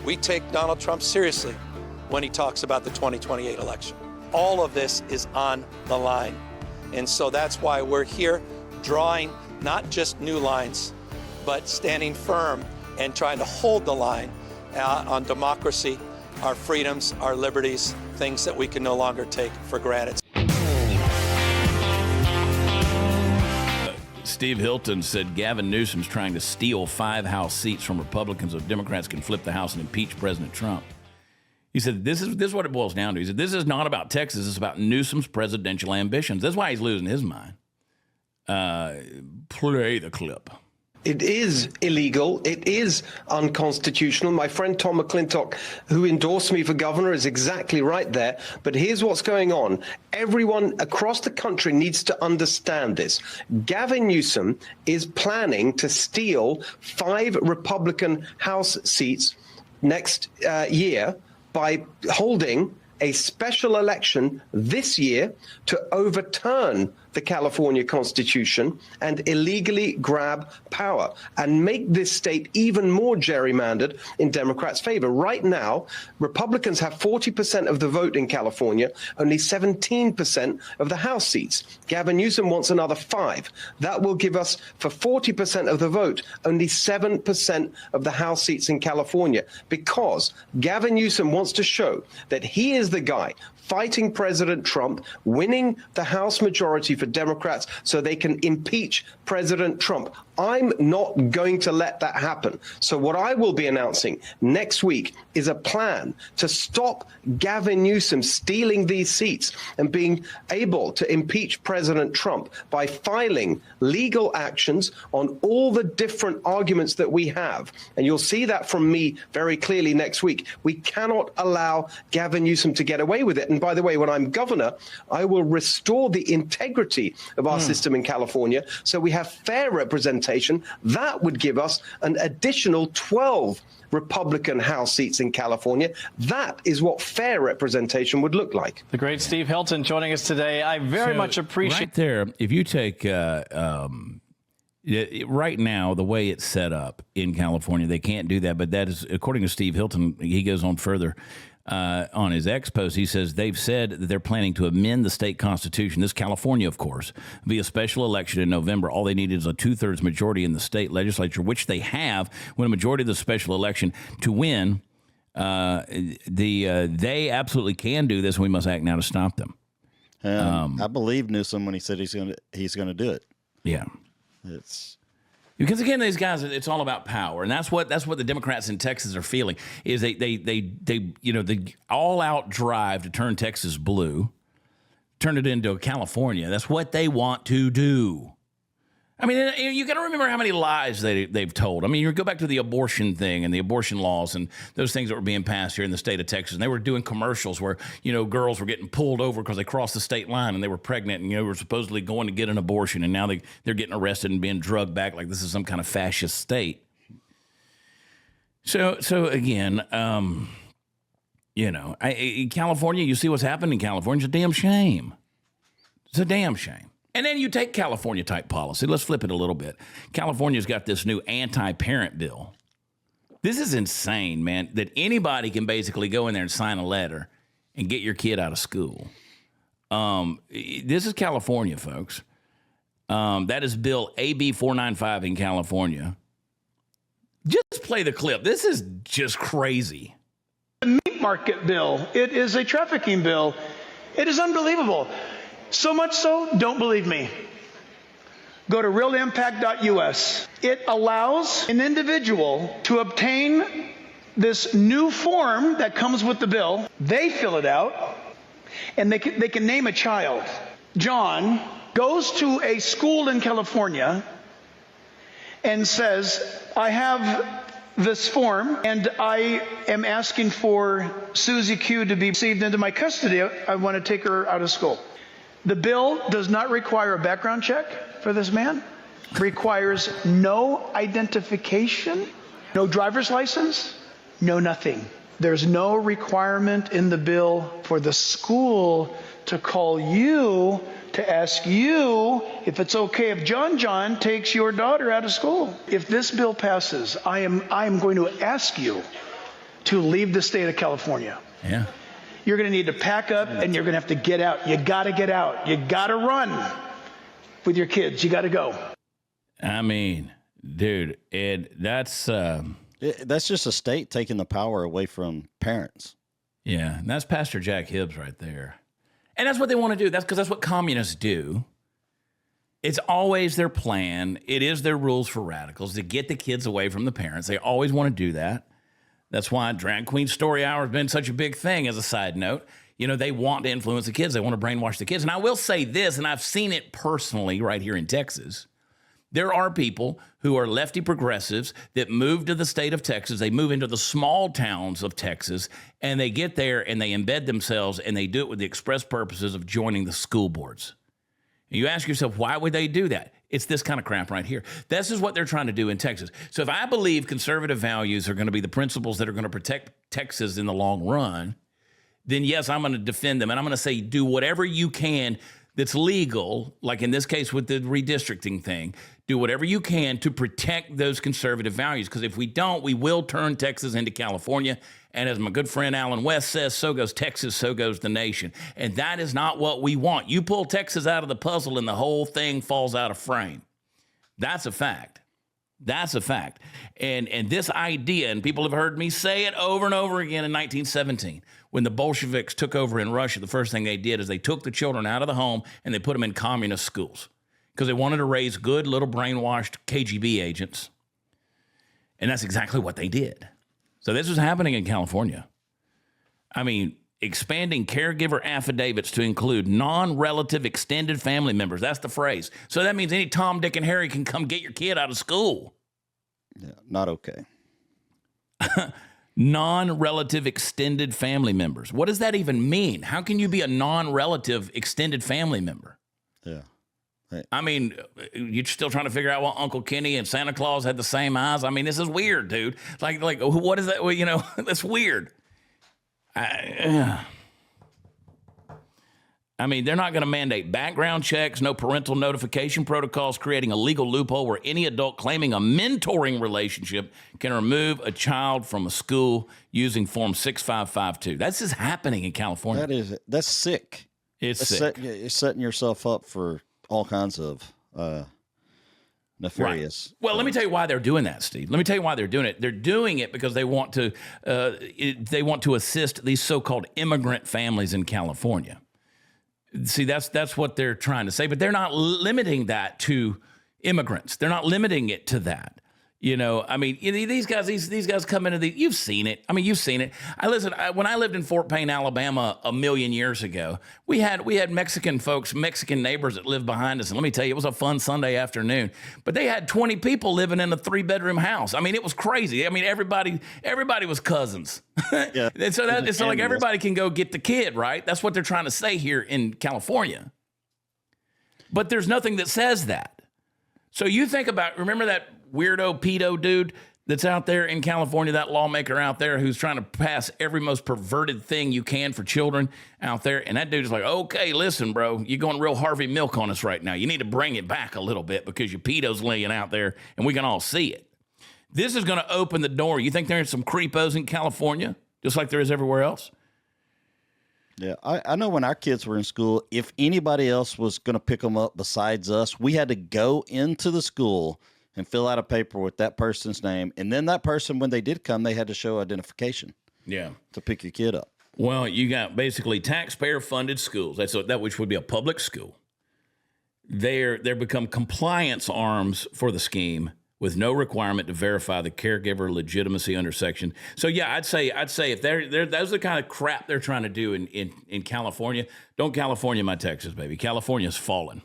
We take Donald Trump seriously when he talks about the 2028 election. All of this is on the line. And so that's why we're here drawing not just new lines, but standing firm and trying to hold the line on democracy, our freedoms, our liberties, things that we can no longer take for granted. Steve Hilton said Gavin Newsom's trying to steal 5 House seats from Republicans so Democrats can flip the House and impeach President Trump. He said, this is what it boils down to. He said, this is not about Texas. It's about Newsom's presidential ambitions. That's why he's losing his mind. Play the clip. It is illegal. It is unconstitutional. My friend Tom McClintock, who endorsed me for governor, is exactly right there. But here's what's going on. Everyone across the country needs to understand this. Gavin Newsom is planning to steal 5 Republican House seats next year by holding a special election this year to overturn the California Constitution and illegally grab power and make this state even more gerrymandered in Democrats' favor. Right now, Republicans have 40% of the vote in California, only 17% of the House seats. Gavin Newsom wants another 5. That will give us, for 40% of the vote, only 7% of the House seats in California, because Gavin Newsom wants to show that he is the guy fighting President Trump, winning the House majority for Democrats so they can impeach President Trump. I'm not going to let that happen. So what I will be announcing next week is a plan to stop Gavin Newsom stealing these seats and being able to impeach President Trump by filing legal actions on all the different arguments that we have. And you'll see that from me very clearly next week. We cannot allow Gavin Newsom to get away with it. And by the way, when I'm governor, I will restore the integrity of our system in California so we have fair representation. That would give us an additional 12 Republican House seats in California. That is what fair representation would look like. The great Steve Hilton joining us today. I very much appreciate right there. If you take right now, the way it's set up in California, they can't do that. But that is, according to Steve Hilton, he goes on further. On his X post, he says they've said that they're planning to amend the state constitution, this California, of course, via special election in November. All they need is a 2/3 majority in the state legislature, which they have when a majority of the special election to win. They absolutely can do this, and we must act now to stop them. I believe Newsom when he said he's going to do it. Yeah, it's. Because again, these guys, it's all about power, and that's what the Democrats in Texas are feeling. Is they the all-out drive to turn Texas blue, turn it into California. That's what they want to do. I mean, you got to remember how many lies they've told. I mean, you go back to the abortion thing and the abortion laws and those things that were being passed here in the state of Texas. And they were doing commercials where, girls were getting pulled over because they crossed the state line and they were pregnant and, were supposedly going to get an abortion. And now they're getting arrested and being drugged back like this is some kind of fascist state. So again, in California, you see what's happened in California. It's a damn shame. It's a damn shame. And then you take California-type policy. Let's flip it a little bit. California's got this new anti-parent bill. This is insane, man, that anybody can basically go in there and sign a letter and get your kid out of school. This is California, folks. That is Bill AB 495 in California. Just play the clip. This is just crazy. The meat market bill. It is a trafficking bill. It is unbelievable. So much so, don't believe me. Go to realimpact.us. It allows an individual to obtain this new form that comes with the bill. They fill it out, and they can name a child. John goes to a school in California and says, I have this form, and I am asking for Susie Q to be received into my custody. I want to take her out of school. The bill does not require a background check for this man, requires no identification, no driver's license, no nothing. There's no requirement in the bill for the school to call you to ask you if it's okay if John takes your daughter out of school. If this bill passes, I am going to ask you to leave the state of California. Yeah. You're going to need to pack up and you're going to have to get out. You got to get out. You got to run with your kids. You got to go. I mean, dude, Ed, that's just a state taking the power away from parents. Yeah, and that's Pastor Jack Hibbs right there. And that's what they want to do. That's because that's what communists do. It's always their plan. It is their rules for radicals to get the kids away from the parents. They always want to do that. That's why Drag Queen Story Hour has been such a big thing, as a side note. You know, they want to influence the kids. They want to brainwash the kids. And I will say this, and I've seen it personally right here in Texas. There are people who are lefty progressives that move to the state of Texas. They move into the small towns of Texas, and they get there and they embed themselves, and they do it with the express purposes of joining the school boards. And you ask yourself, why would they do that? It's this kind of crap right here. This is what they're trying to do in Texas. So if I believe conservative values are going to be the principles that are going to protect Texas in the long run, then yes, I'm going to defend them. And I'm going to say, do whatever you can that's legal, like in this case with the redistricting thing, do whatever you can to protect those conservative values. Because if we don't, we will turn Texas into California. And as my good friend Alan West says, so goes Texas, so goes the nation. And that is not what we want. You pull Texas out of the puzzle and the whole thing falls out of frame. That's a fact. That's a fact. And this idea, and people have heard me say it over and over again in 1917, when the Bolsheviks took over in Russia, the first thing they did is they took the children out of the home and they put them in communist schools because they wanted to raise good little brainwashed KGB agents. And that's exactly what they did. So this was happening in California. I mean, expanding caregiver affidavits to include non-relative extended family members. That's the phrase. So that means any Tom, Dick, and Harry can come get your kid out of school. Yeah, not okay. Non-relative extended family members. What does that even mean? How can you be a non-relative extended family member? Yeah. I mean, you're still trying to figure out why Uncle Kenny and Santa Claus had the same eyes. I mean, this is weird, dude. Like, what is that? Well, you know, that's weird. I mean, they're not going to mandate background checks, no parental notification protocols, creating a legal loophole where any adult claiming a mentoring relationship can remove a child from a school using Form 6552. That's just happening in California. That's sick. It's sick. You're setting yourself up for all kinds of nefarious. Right. Well, let me tell you why they're doing that, Steve. Let me tell you why they're doing it. They're doing it because they want to assist these so-called immigrant families in California. See, that's what they're trying to say, but they're not limiting that to immigrants. They're not limiting it to that. You know, I mean, these guys come into you've seen it. I mean, you've seen it. When I lived in Fort Payne, Alabama a million years ago, we had Mexican folks, Mexican neighbors that lived behind us. And let me tell you, it was a fun Sunday afternoon, but they had 20 people living in a 3-bedroom house. I mean, it was crazy. I mean, everybody was cousins. Yeah. And so it's like everybody can go get the kid, right? That's what they're trying to say here in California. But there's nothing that says that. So you think about, remember that weirdo pedo dude that's out there in California, that lawmaker out there who's trying to pass every most perverted thing you can for children out there. And that dude is like, okay, listen, bro, you're going real Harvey Milk on us right now. You need to bring it back a little bit because your pedo's laying out there and we can all see it. This is going to open the door. You think there's some creepos in California, just like there is everywhere else? Yeah, I know when our kids were in school, if anybody else was going to pick them up besides us, we had to go into the school and fill out a paper with that person's name. And then that person, when they did come, they had to show identification. Yeah. To pick your kid up. Well, you got basically taxpayer-funded schools. That which would be a public school. They're become compliance arms for the scheme with no requirement to verify the caregiver legitimacy under section. So yeah, I'd say if they're those are the kind of crap they're trying to do in California. Don't California my Texas, baby. California's fallen.